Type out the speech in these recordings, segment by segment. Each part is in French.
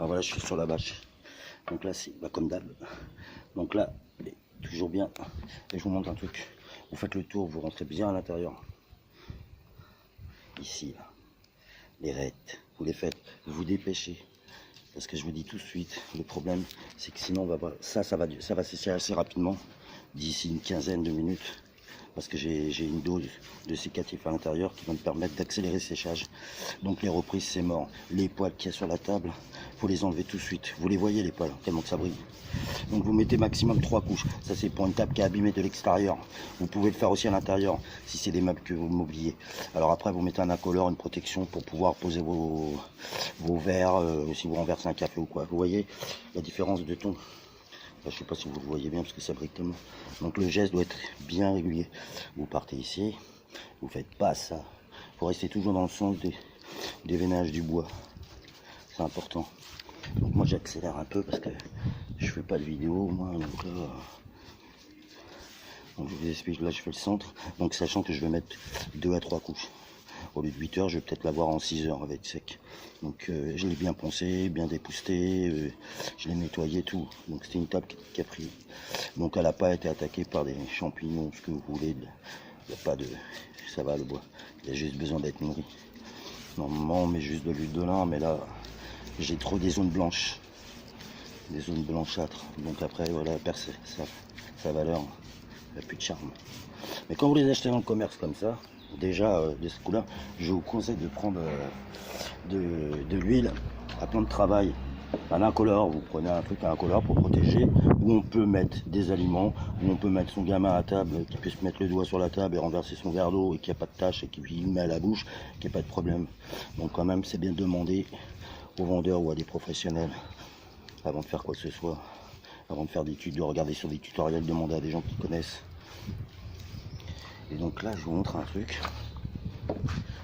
Alors voilà, je suis sur la bâche. Donc là, c'est comme d'hab. Donc là, toujours bien. Et je vous montre un truc. Vous faites le tour, vous rentrez bien à l'intérieur. Ici, là. Les raies, vous les faites, vous vous dépêchez. Parce que je vous dis tout de suite, le problème, c'est que sinon, ça va sécher assez rapidement. D'ici une quinzaine de minutes. Parce que j'ai une dose de sécatif à l'intérieur qui va me permettre d'accélérer le séchage. Donc les reprises, c'est mort. Les poils qu'il y a sur la table, faut les enlever tout de suite. Vous les voyez, les poils, tellement que ça brille. Donc vous mettez maximum 3 couches. Ça, c'est pour une table qui est abîmée de l'extérieur. Vous pouvez le faire aussi à l'intérieur, si c'est des meubles que vous mobiliez. Alors après, vous mettez un incolore, une protection pour pouvoir poser vos verres, si vous renversez un café ou quoi. Vous voyez la différence de ton. Je ne sais pas si vous le voyez bien parce que ça brille tellement. Donc le geste doit être bien régulier. Vous partez ici, vous faites pas ça. Il faut rester toujours dans le sens des veinages du bois. C'est important. Donc moi j'accélère un peu parce que je fais pas de vidéo moi. Donc là, je vous explique, là je fais le centre. Donc sachant que je vais mettre 2 à 3 couches. Au lieu de 8 heures, je vais peut-être l'avoir en 6 heures avec sec. Donc je l'ai bien poncé, bien dépousté, je l'ai nettoyé tout. Donc c'était une table qui a pris. Donc elle n'a pas été attaquée par des champignons, ce que vous voulez. Il n'y a pas de... Ça va le bois. Il a juste besoin d'être nourri. Normalement on met juste de l'huile de lin, mais là j'ai trop des zones blanches. Des zones blanchâtres. Donc après voilà, percer sa valeur. Il n'y a plus de charme. Mais quand vous les achetez dans le commerce comme ça, déjà de ce coup-là, je vous conseille de prendre de l'huile à plan de travail, un incolore. Vous prenez un truc à incolore pour protéger, où on peut mettre des aliments, où on peut mettre son gamin à table, qui puisse mettre le doigt sur la table et renverser son verre d'eau et qu'il n'y a pas de tache et qu'il le met à la bouche, qu'il n'y ait pas de problème. Donc quand même, c'est bien de demander aux vendeurs ou à des professionnels avant de faire quoi que ce soit, avant de faire des études, de regarder sur des tutoriels, demander à des gens qui connaissent. Et donc là, je vous montre un truc.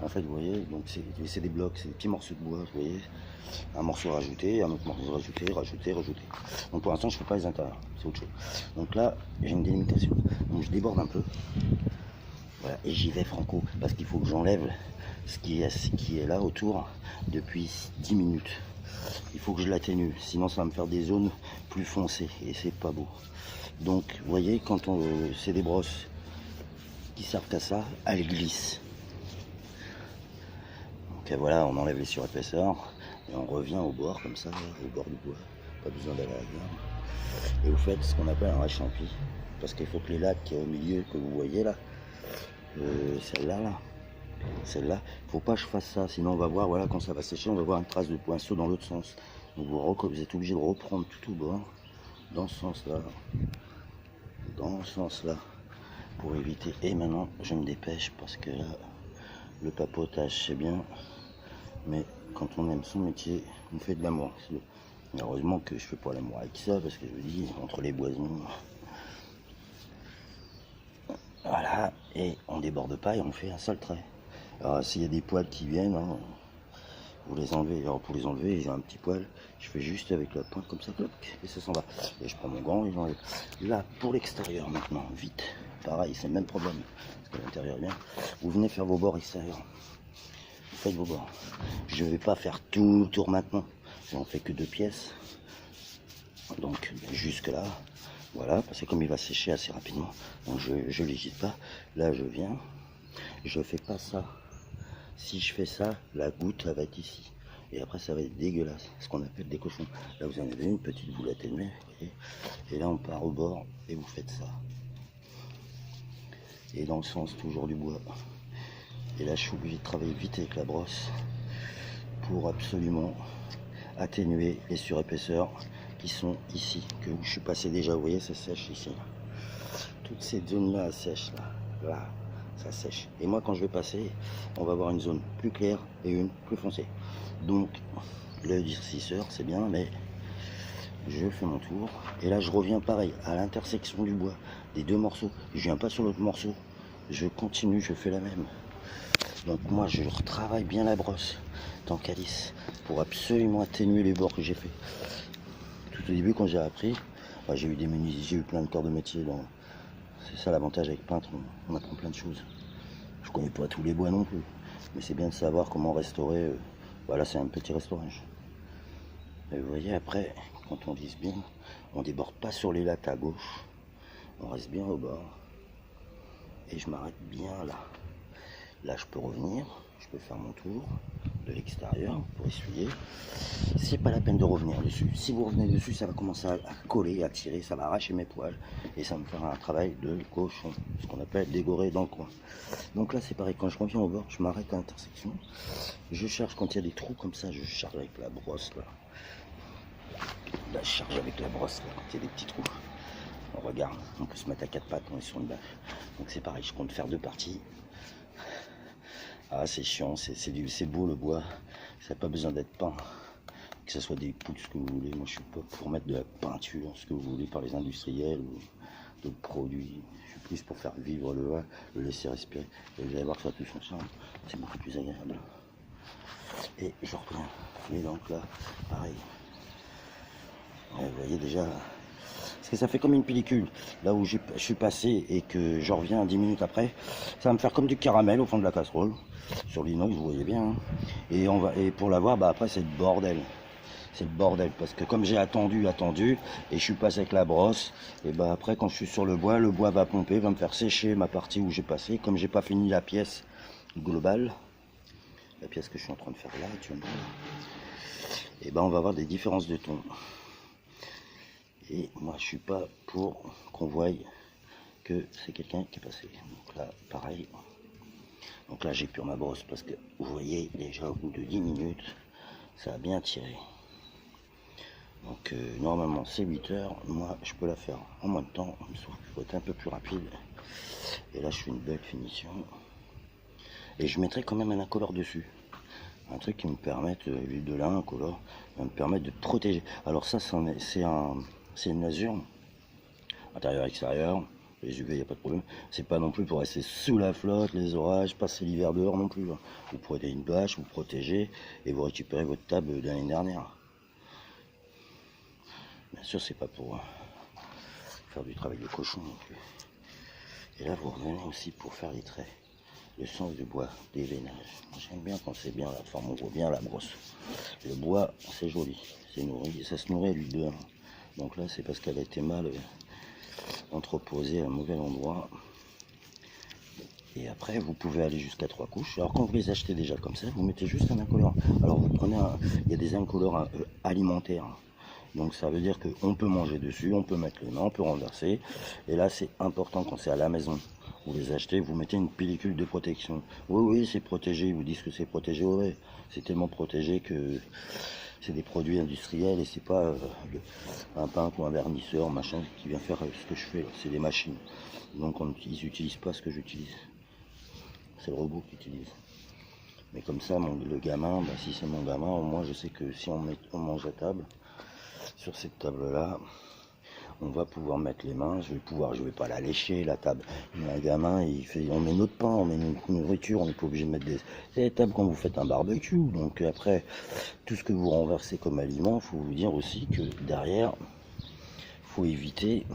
En fait, vous voyez, donc c'est des blocs, c'est des petits morceaux de bois, vous voyez. Un morceau rajouté, un autre morceau rajouté, rajouté. Donc pour l'instant, je ne fais pas les intérieurs, c'est autre chose. Donc là, j'ai une délimitation. Donc je déborde un peu. Voilà, et j'y vais franco, parce qu'il faut que j'enlève ce qui est là autour depuis 10 minutes. Il faut que je l'atténue, sinon ça va me faire des zones plus foncées, et c'est pas beau. Donc, vous voyez, quand c'est des brosses qui servent à ça, elles glissent. Donc voilà, on enlève les surépaisseurs et on revient au bord comme ça, au bord du bois. Pas besoin d'aller ailleurs. Et vous faites ce qu'on appelle un réchampi, parce qu'il faut que les lattes qui est au milieu que vous voyez là, celle-là, il faut pas que je fasse ça, sinon on va voir, voilà, quand ça va sécher, on va voir une trace de pinceau dans l'autre sens. Donc vous êtes obligé de reprendre tout au bord, dans ce sens-là, pour éviter. Et maintenant, je me dépêche parce que là, le papotage c'est bien, mais quand on aime son métier, on fait de l'amour. Heureusement que je fais pas l'amour avec ça, parce que je vous dis, entre les boisons, voilà, et on déborde pas et on fait un seul trait. Alors s'il y a des poils qui viennent, hein, vous les enlevez. Alors pour les enlever, j'ai un petit poil, je fais juste avec la pointe comme ça, et ça s'en va. Et je prends mon gant et j'enlève. Là, pour l'extérieur maintenant, vite. Pareil, c'est le même problème, parce que l'intérieur est bien. Vous venez faire vos bords extérieurs. Vous faites vos bords. Je ne vais pas faire tout le tour maintenant. J'en fais que 2 pièces. Donc jusque là, voilà, parce que comme il va sécher assez rapidement, donc je l'agite pas. Là je viens, je fais pas ça. Si je fais ça, la goutte elle va être ici. Et après ça va être dégueulasse, ce qu'on appelle des cochons. Là vous en avez une petite, vous l'atténuez, et là on part au bord et vous faites ça. Et dans le sens toujours du bois. Et là je suis obligé de travailler vite avec la brosse pour absolument atténuer les surépaisseurs qui sont ici, que je suis passé déjà, vous voyez ça sèche ici. Toutes ces zones là sèchent là, ça sèche. Et moi quand je vais passer, on va avoir une zone plus claire et une plus foncée. Donc le durcisseur c'est bien, mais je fais mon tour. Et là je reviens pareil, à l'intersection du bois, des 2 morceaux. Je viens pas sur l'autre morceau, je continue, je fais la même. Donc moi je retravaille bien la brosse dans calice pour absolument atténuer les bords que j'ai fait. Tout au début quand j'ai appris, j'ai eu plein de corps de métier. C'est ça l'avantage avec peintre, on apprend plein de choses. Je connais pas tous les bois non plus, mais c'est bien de savoir comment restaurer. Voilà, c'est un petit restaurage. Et vous voyez, après, quand on vise bien, on déborde pas sur les lattes à gauche, on reste bien au bord. Et je m'arrête bien là. Là, je peux revenir, je peux faire mon tour de l'extérieur pour essuyer. C'est pas la peine de revenir dessus. Si vous revenez dessus, ça va commencer à coller, à tirer, ça va arracher mes poils et ça va me faire un travail de cochon, ce qu'on appelle dégorer dans le coin. Donc là, c'est pareil, quand je reviens au bord, je m'arrête à l'intersection. Je charge quand il y a des trous comme ça, je charge avec la brosse là. Là, je charge avec la brosse là, quand il y a des petits trous. On regarde, on peut se mettre à 4 pattes, on est sur une bâche. Donc c'est pareil, je compte faire 2 parties. Ah, c'est chiant, c'est beau le bois, ça n'a pas besoin d'être peint. Que ce soit des poutres, ce que vous voulez. Moi, je suis pas pour mettre de la peinture, ce que vous voulez, par les industriels ou d'autres produits. Je suis plus pour faire vivre le bois, le laisser respirer. Et vous allez voir que ça touche son charme, c'est beaucoup plus agréable. Et je reprends. Et donc là, pareil. Ouais, vous voyez déjà, parce que ça fait comme une pellicule. Là où je suis passé et que je reviens 10 minutes après, ça va me faire comme du caramel au fond de la casserole. Sur l'inox, vous voyez bien. Hein. Et pour l'avoir, bah après c'est le bordel. C'est le bordel parce que comme j'ai attendu et je suis passé avec la brosse, et bah après quand je suis sur le bois va pomper, va me faire sécher ma partie où j'ai passé. Comme j'ai pas fini la pièce globale, la pièce que je suis en train de faire là actuellement, et ben on va avoir des différences de ton. Et moi je suis pas pour qu'on voie que c'est quelqu'un qui est passé. Donc là pareil. Donc là j'ai pur ma brosse parce que vous voyez déjà au bout de 10 minutes ça a bien tiré. Donc normalement c'est 8 heures, moi je peux la faire en moins de temps, sauf qu'il faut être un peu plus rapide. Et là je fais une belle finition. Et je mettrai quand même un incolore dessus. Un truc qui me permette, l'huile de lin, incolore, va me permettre de protéger. Alors ça c'est une lasure, intérieur-extérieur. Les UV, il n'y a pas de problème. C'est pas non plus pour rester sous la flotte, les orages, passer l'hiver dehors non plus. Vous prenez une bâche, vous protégez et vous récupérez votre table de l'année dernière. Bien sûr, c'est pas pour faire du travail de cochon non plus. Et là, vous revenez aussi pour faire les traits. Le sens du bois, des veinages. J'aime bien quand c'est bien la forme, on voit bien la brosse. Le bois, c'est joli, c'est nourri, ça se nourrit à l'huile de lin. Donc là, c'est parce qu'elle a été mal entreposée à un mauvais endroit. Et après, vous pouvez aller jusqu'à 3 couches. Alors quand vous les achetez déjà comme ça, vous mettez juste un incolore. Alors vous prenez il y a des incolores alimentaires. Donc ça veut dire qu'on peut manger dessus, on peut mettre les mains, on peut renverser. Et là c'est important quand c'est à la maison. Vous les achetez, vous mettez une pellicule de protection. Oui, c'est protégé, ils vous disent que c'est protégé. Ouais, c'est tellement protégé que c'est des produits industriels et c'est pas un peintre ou un vernisseur, machin, qui vient faire ce que je fais. C'est des machines. Donc ils n'utilisent pas ce que j'utilise. C'est le robot qui utilise. Mais comme ça, le gamin, bah, si c'est mon gamin, au moins je sais que si on mange à table, sur cette table là on va pouvoir mettre les mains, je vais pas la lécher la table. Un gamin on met notre pain, on met notre nourriture, on n'est pas obligé de mettre c'est la table quand vous faites un barbecue. Donc après tout ce que vous renversez comme aliment, il faut vous dire aussi que derrière faut éviter.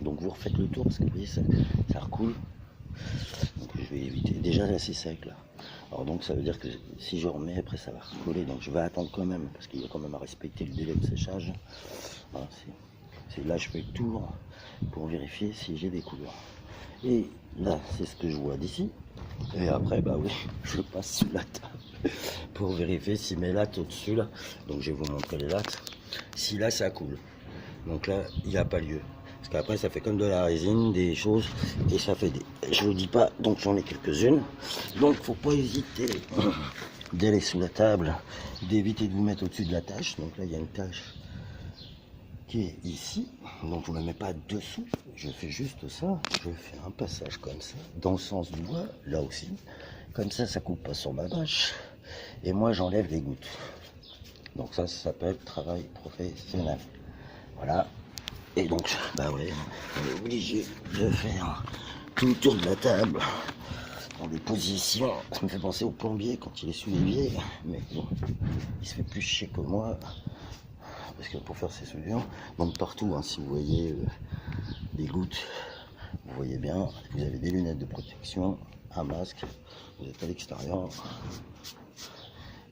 Donc vous refaites le tour parce que vous voyez ça recoule. Donc je vais éviter. Déjà là c'est sec là. Alors donc ça veut dire que si je remets après ça va recoller, donc je vais attendre quand même parce qu'il y a quand même à respecter le délai de séchage. Voilà, là je fais le tour pour vérifier si j'ai des couleurs. Et là c'est ce que je vois d'ici. Et après bah oui, je passe sous la table pour vérifier si mes lattes au-dessus là. Donc je vais vous montrer les lattes. Si là ça coule. Donc là il n'y a pas lieu. Parce qu'après ça fait comme de la résine, des choses, et ça fait des... Je vous dis pas, donc j'en ai quelques-unes. Donc faut pas hésiter d'aller sous la table, d'éviter de vous mettre au-dessus de la tâche. Donc là il y a une tâche qui est ici, donc je ne me mets pas dessous, je fais juste ça, je fais un passage comme ça, dans le sens du bois, là aussi, comme ça coupe pas sur ma bâche, et moi j'enlève les gouttes. Donc ça s'appelle travail professionnel. Voilà. Et donc, bah ouais, on est obligé de faire tout le tour de la table dans des positions. Ça me fait penser au plombier quand il est sous l'évier, mais bon, il se fait plus chier que moi parce que pour faire ses soudures, donc partout, hein, si vous voyez des gouttes, vous voyez bien, vous avez des lunettes de protection, un masque, vous êtes à l'extérieur.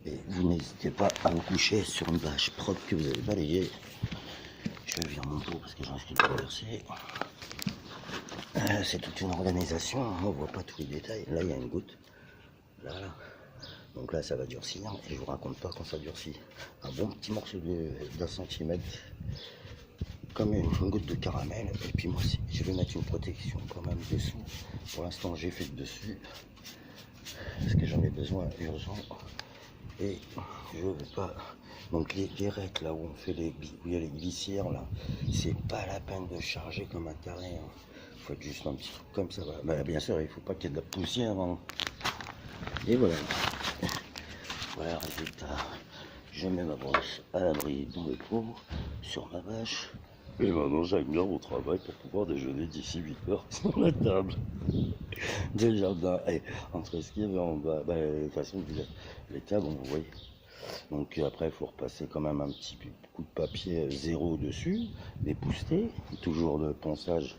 Et vous n'hésitez pas à vous coucher sur une bâche propre que vous avez balayée. Je vais virer mon pot parce que j'en suis traversé. C'est toute une organisation, hein, on voit pas tous les détails. Là il y a une goutte. Là. Donc là ça va durcir et je vous raconte pas quand ça durcit. Un bon petit morceau d'un centimètre, comme une goutte de caramel. Et puis moi aussi, je vais mettre une protection quand même dessous. Pour l'instant j'ai fait le dessus parce que j'en ai besoin urgent. Et je veux pas. Donc les règles là où on fait où il y a les glissières là, c'est pas la peine de charger comme un carré. Hein. Faut être juste un petit truc comme ça. Bah, bien sûr, il faut pas qu'il y ait de la poussière. Hein. Et voilà. Voilà, résultat. Je mets ma brosse à l'abri dans le pot, sur ma bâche. Et maintenant, j'améliore mon travail pour pouvoir déjeuner d'ici 8 heures sur la table du jardin. Et entre ce qu'il y avait en bas, bah, de toute façon, les tables, vous voyez. Donc après, il faut repasser quand même un petit coup de papier zéro dessus, dépousser, toujours de ponçage,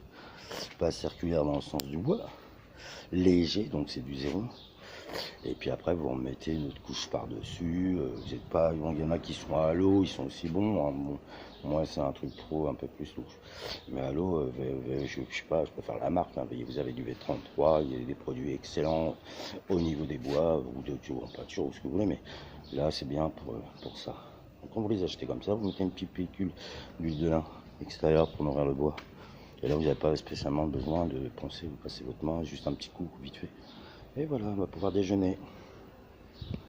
pas circulaire dans le sens du bois, léger, donc c'est du zéro. Et puis après, vous remettez une autre couche par-dessus. Vous n'êtes pas, il y en a qui sont à l'eau, ils sont aussi bons. Hein. Bon, moi, c'est un truc pro un peu plus louche. Mais à l'eau, je sais pas, je préfère la marque. Hein. Vous avez du V33, il y a des produits excellents au niveau des bois ou de peinture ou ce que vous voulez. Mais là, c'est bien pour ça. Donc, quand vous les achetez comme ça, vous mettez une petite pellicule d'huile de lin extérieure pour nourrir le bois. Et là, vous n'avez pas spécialement besoin de poncer, vous passez votre main, juste un petit coup, vite fait. Et voilà, on va pouvoir déjeuner.